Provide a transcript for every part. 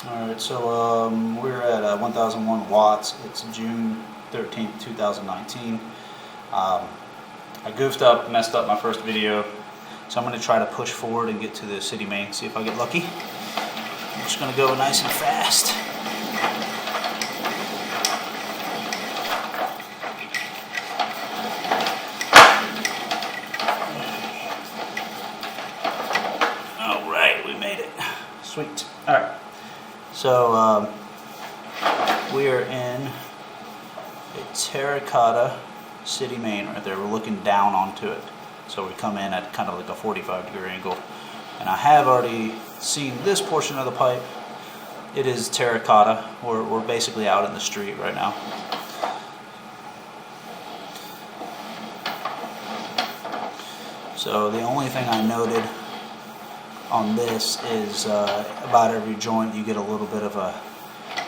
Alright, so we're at 1001 watts. It's June 13th, 2019. I goofed up, messed up my first video, so I'm going to try to push forward and get to the city main, see if I get lucky. I'm just going to go nice and fast. Alright, we made it. Sweet. Alright. So we are in a terracotta city main right there. We're looking down onto it. So we come in at kind of like a 45-degree angle. And I have already seen this portion of the pipe. It is terracotta. We're basically out in the street right now. So the only thing I noted on this is about every joint you get a little bit of a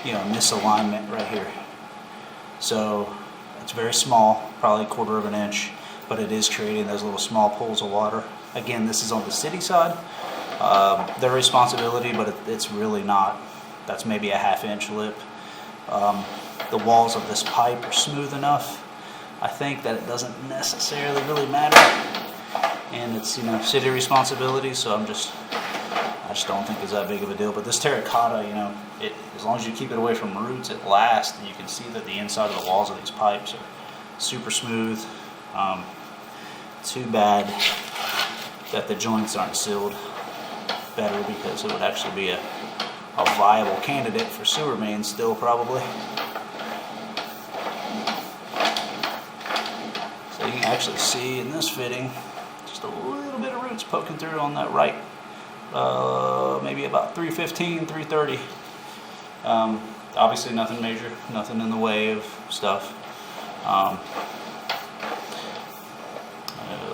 misalignment right here. So it's very small, probably a quarter of an inch, but it is creating those little small pools of water. Again, this is on the city side. Their responsibility, but it's really not. That's maybe a half-inch lip. The walls of this pipe are smooth enough, I think, that it doesn't necessarily really matter. And it's city responsibility, so I just don't think it's that big of a deal. But this terracotta, as long as you keep it away from roots, it lasts. And you can see that the inside of the walls of these pipes are super smooth. Too bad that the joints aren't sealed better, because it would actually be a viable candidate for sewer mains still, probably. So you can actually see in this fitting just a little bit of roots poking through on that right, maybe about 315, 330. Obviously nothing major, nothing in the way of stuff.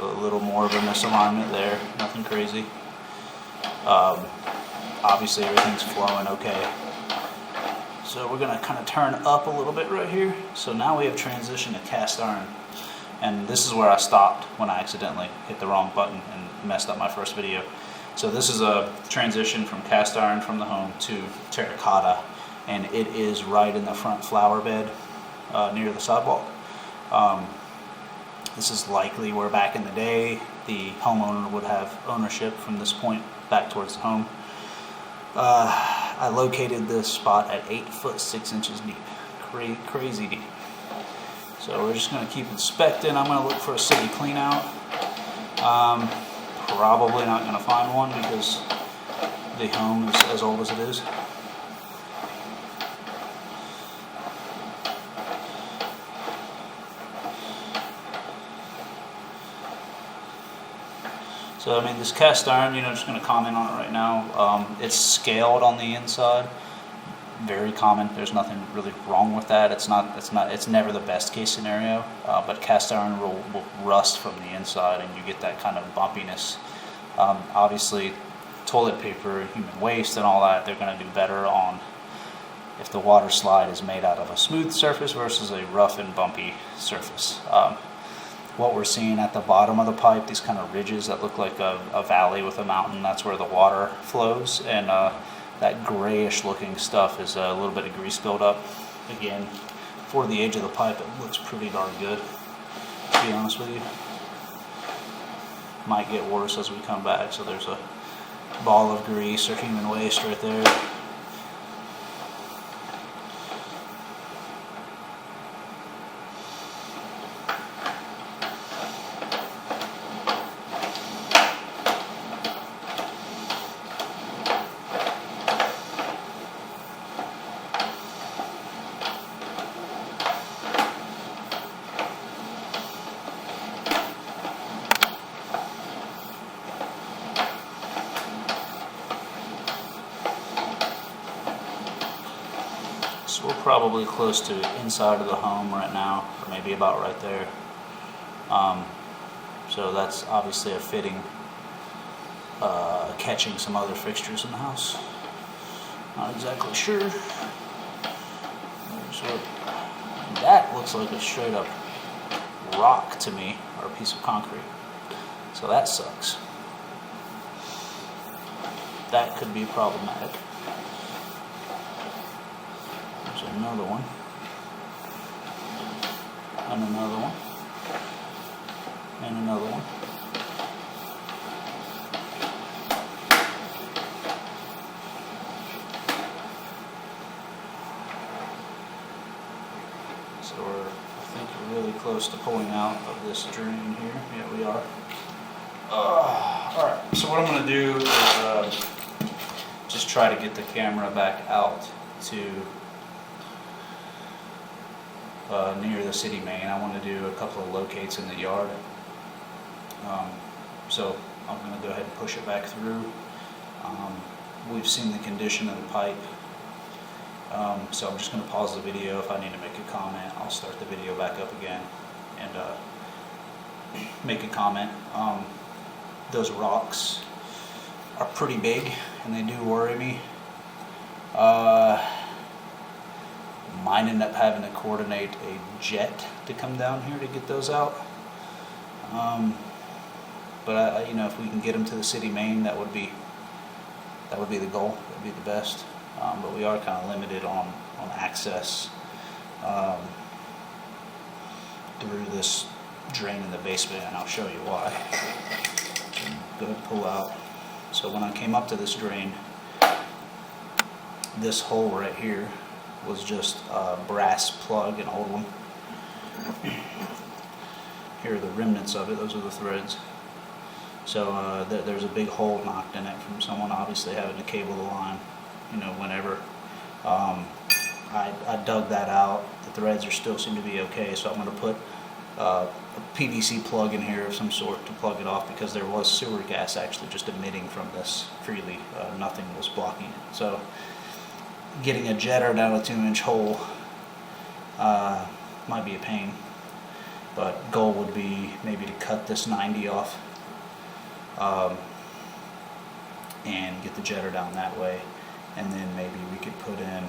A little more of a misalignment there, nothing crazy. Obviously everything's flowing okay. So we're going to kind of turn up a little bit right here. So now we have transitioned to cast iron. And this is where I stopped when I accidentally hit the wrong button and messed up my first video. So this is a transition from cast iron from the home to terracotta, and it is right in the front flower bed near the sidewalk. This is likely where back in the day the homeowner would have ownership from this point back towards the home. I located this spot at 8 foot 6 inches deep. Crazy deep. So we're just going to keep inspecting. I'm going to look for a city clean out. Probably not going to find one because the home is as old as it is. So I mean, this cast iron, just going to comment on it right now. It's scaled on the inside. Very common. There's nothing really wrong with that. It's never the best case scenario, but cast iron will rust from the inside, and you get that kind of bumpiness. Obviously, toilet paper, human waste, and all that, they're going to do better on if the water slide is made out of a smooth surface versus a rough and bumpy surface. What we're seeing at the bottom of the pipe, these kind of ridges that look like a valley with a mountain, that's where the water flows, and that grayish looking stuff is a little bit of grease buildup. Again, for the age of the pipe, it looks pretty darn good, to be honest with you. Might get worse as we come back. So there's a ball of grease or human waste right there. So we're probably close to inside of the home right now, or maybe about right there. So that's obviously a fitting catching some other fixtures in the house. Not exactly sure. That looks like a straight up rock to me, or a piece of concrete. So that sucks. That could be problematic. another one, and another one, and another one. So I think we're really close to pulling out of this drain here. Yeah, we are. Alright, so what I'm going to do is just try to get the camera back out to near the city main. I want to do a couple of locates in the yard. So I'm going to go ahead and push it back through. We've seen the condition of the pipe. So I'm just going to pause the video. If I need to make a comment, I'll start the video back up again and make a comment. Those rocks are pretty big and they do worry me. Might end up having to coordinate a jet to come down here to get those out. But you know, if we can get them to the city main, that would be the goal. That would be the best. But we are kind of limited on access through this drain in the basement, and I'll show you why. Go ahead and pull out. So when I came up to this drain, this hole right here was just a brass plug, an old one. Here are the remnants of it. Those are the threads. So there's a big hole knocked in it from someone obviously having to cable the line, you know, whenever. I dug that out. The threads are still seem to be okay, so I'm going to put a PVC plug in here of some sort to plug it off, because there was sewer gas actually just emitting from this freely. Nothing was blocking it. So getting a jetter down a 2-inch hole might be a pain, but goal would be maybe to cut this 90 off and get the jetter down that way, and then maybe we could put in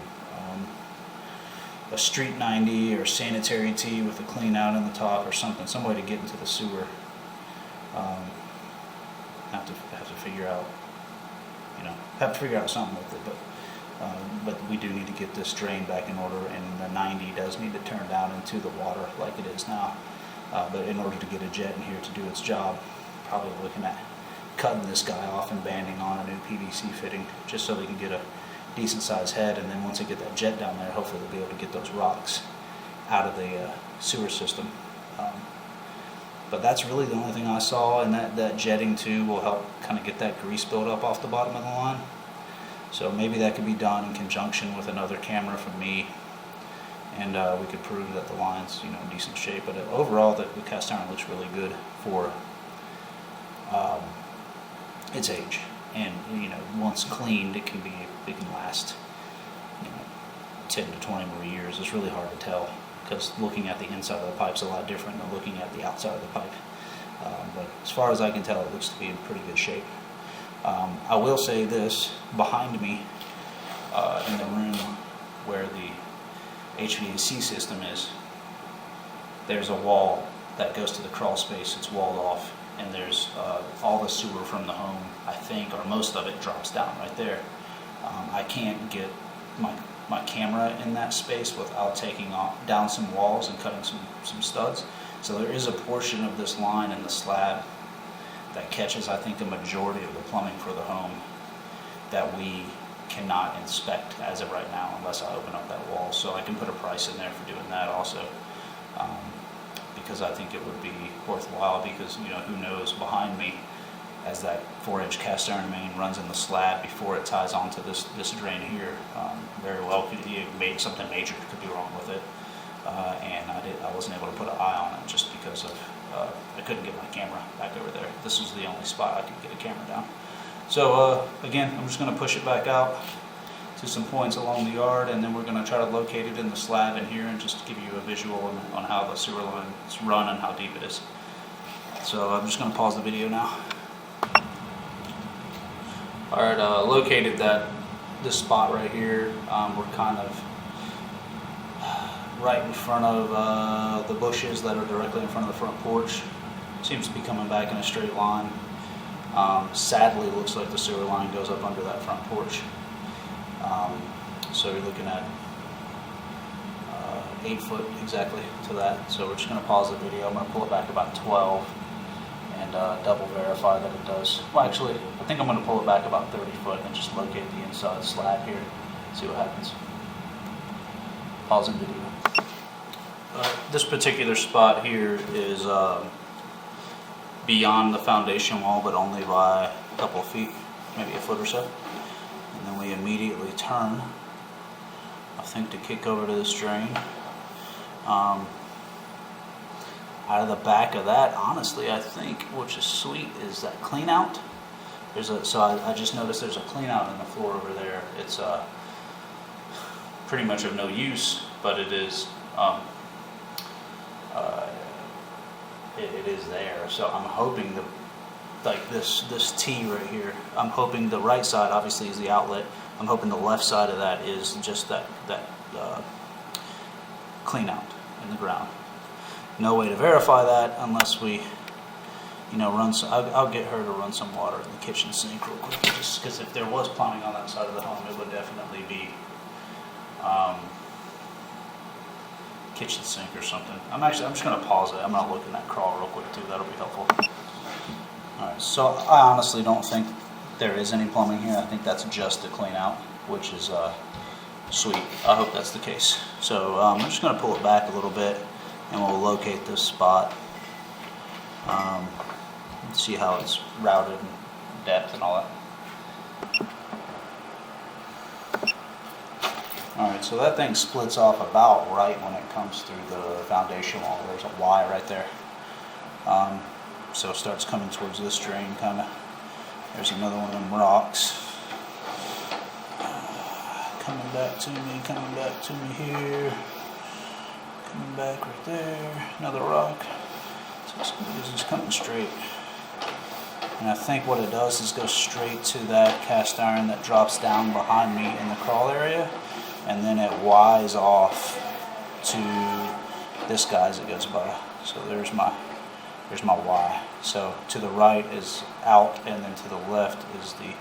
a street 90 or sanitary tee with a clean out in the top or something, some way to get into the sewer. Have to figure out, you know, something with it, but we do need to get this drain back in order, and the 90 does need to turn down into the water like it is now. But in order to get a jet in here to do its job, probably looking at cutting this guy off and banding on a new PVC fitting, just so they can get a decent sized head, and then once they get that jet down there, hopefully they'll be able to get those rocks out of the sewer system. But that's really the only thing I saw, and that jetting too will help kind of get that grease build up off the bottom of the line. So maybe that could be done in conjunction with another camera from me, and we could prove that the line's, you know, in decent shape. But overall, the cast iron looks really good for its age, and you know, once cleaned, it can last, you know, 10 to 20 more years. It's really hard to tell, because looking at the inside of the pipe's a lot different than looking at the outside of the pipe. But as far as I can tell, it looks to be in pretty good shape. I will say this: behind me, in the room where the HVAC system is, there's a wall that goes to the crawl space. It's walled off, and there's all the sewer from the home, I think, or most of it, drops down right there. I can't get my camera in that space without taking down some walls and cutting some studs. So there is a portion of this line in the slab that catches, I think, the majority of the plumbing for the home that we cannot inspect as of right now unless I open up that wall. So I can put a price in there for doing that also, because I think it would be worthwhile, because, you know, who knows, behind me, as that 4-inch cast iron main runs in the slab before it ties onto this drain here, very well could something major could be wrong with it, and I wasn't able to put an eye on it just because of I couldn't get my camera back over there. This was the only spot I could get a camera down. So again, I'm just going to push it back out to some points along the yard, and then we're going to try to locate it in the slab in here and just give you a visual on how the sewer line is run and how deep it is. So I'm just going to pause the video now. Alright, located this spot right here. We're kind of right in front of the bushes that are directly in front of the front porch. Seems to be coming back in a straight line. Sadly, it looks like the sewer line goes up under that front porch. So you're looking at 8 foot exactly to that. So we're just going to pause the video. I'm going to pull it back about 12 and double verify that it does. Well, actually, I think I'm going to pull it back about 30 foot and just locate the inside slab here, see what happens. Pausing video. This particular spot here is beyond the foundation wall, but only by a couple of feet, maybe a foot or so. And then we immediately turn, I think, to kick over to this drain. Out of the back of that, honestly, I think, which is sweet, is that clean out. So I just noticed there's a clean out in the floor over there. It's pretty much of no use, but it is it is there. So I'm hoping this T right here, I'm hoping the right side obviously is the outlet. I'm hoping the left side of that is just that clean out in the ground. No way to verify that unless we, run some. I'll get her to run some water in the kitchen sink real quick, just because if there was plumbing on that side of the home, it would definitely be kitchen sink or something. I'm just going to pause it. I'm going to look in that crawl real quick too. That'll be helpful. All right. So I honestly don't think there is any plumbing here. I think that's just a clean out, which is sweet. I hope that's the case. So I'm just going to pull it back a little bit, and we'll locate this spot. See how it's routed and depth and all that. Alright, so that thing splits off about right when it comes through the foundation wall. There's a Y right there. So it starts coming towards this drain, kind of. There's another one of them rocks. Coming back to me here. Coming back right there. Another rock. So it's just coming straight. And I think what it does is go straight to that cast iron that drops down behind me in the crawl area, and then it Y's off to this guy as it goes by. So there's my Y. So to the right is out, and then to the left is the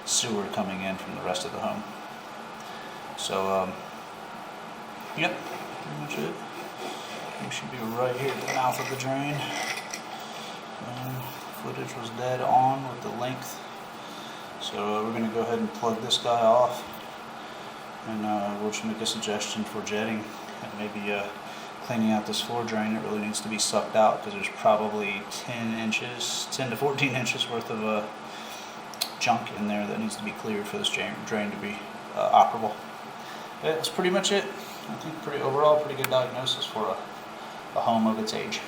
sewer coming in from the rest of the home. So yep, pretty much it. We should be right here at the mouth of the drain. Footage was dead on with the length. So we're going to go ahead and plug this guy off. And we'll just make a suggestion for jetting and maybe cleaning out this floor drain. It really needs to be sucked out because there's probably 10 to 14 inches worth of junk in there that needs to be cleared for this drain to be operable. That's pretty much it. I think overall pretty good diagnosis for a home of its age.